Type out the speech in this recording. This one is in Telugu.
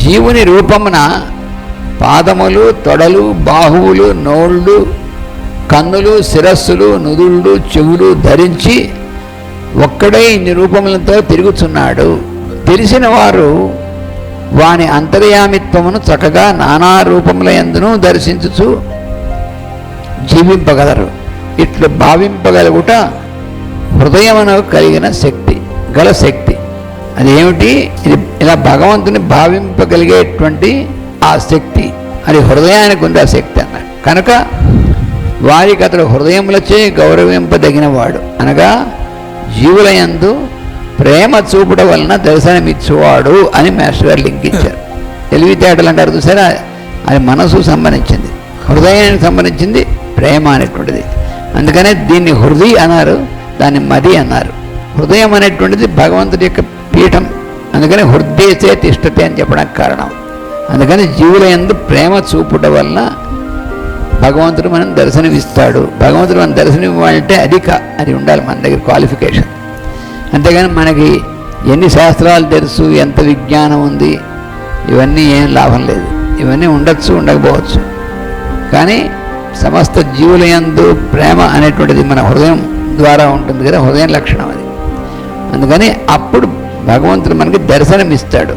జీవుని రూపమున పాదములు, తొడలు, బాహువులు, నోళ్ళు, కన్నులు, శిరస్సులు, నుదుళ్ళు, చెవులు ధరించి ఒక్కడే ఇన్ని రూపములతో తిరుగుతున్నాడు. తెలిసిన వారు వాని అంతర్యామిత్వమును చక్కగా నానా రూపముల యందును దర్శించుచు జీవింపగలరు. ఇట్లు భావింపగలుగుట హృదయమును కలిగిన శక్తి గల శక్తి. అది ఏమిటి? ఇది ఇలా భగవంతుని భావింపగలిగేటువంటి ఆ శక్తి, అది హృదయానికి ఉంది ఆ శక్తి అన్నాడు. కనుక వారికి అతడు హృదయములచే గౌరవింపదగినవాడు, అనగా జీవుల యందు ప్రేమ చూపుట వలన దర్శనమిచ్చువాడు అని మాస్టర్ గారు లింక్ ఇచ్చారు. తెలివితేటలు అంటారు చూసారా, అది మనసు సంబంధించింది, హృదయానికి సంబంధించింది ప్రేమ అనేటువంటిది. అందుకనే దీన్ని హృదయ అన్నారు, దాన్ని మది అన్నారు. హృదయం అనేటువంటిది భగవంతుడి యొక్క పీఠం, అందుకని హృదయచే తిష్టతే అని చెప్పడానికి కారణం. అందుకని జీవుల యందు ప్రేమ చూపుట వలన భగవంతుడు మనం దర్శనమిస్తాడు. భగవంతుడు మనం దర్శనం ఇవ్వాలంటే అది ఉండాలి మన దగ్గర క్వాలిఫికేషన్. అంతేగాని మనకి ఎన్ని శాస్త్రాలు తెలుసు, ఎంత విజ్ఞానం ఉంది, ఇవన్నీ ఏం లాభం లేదు. ఇవన్నీ ఉండొచ్చు, ఉండకపోవచ్చు, కానీ సమస్త జీవుల యందు ప్రేమ అనేటువంటిది మన హృదయం ద్వారా ఉంటుంది కదా, హృదయం లక్షణం అది. అందుకని అప్పుడు భగవంతుడు మనకి దర్శనం ఇస్తాడు.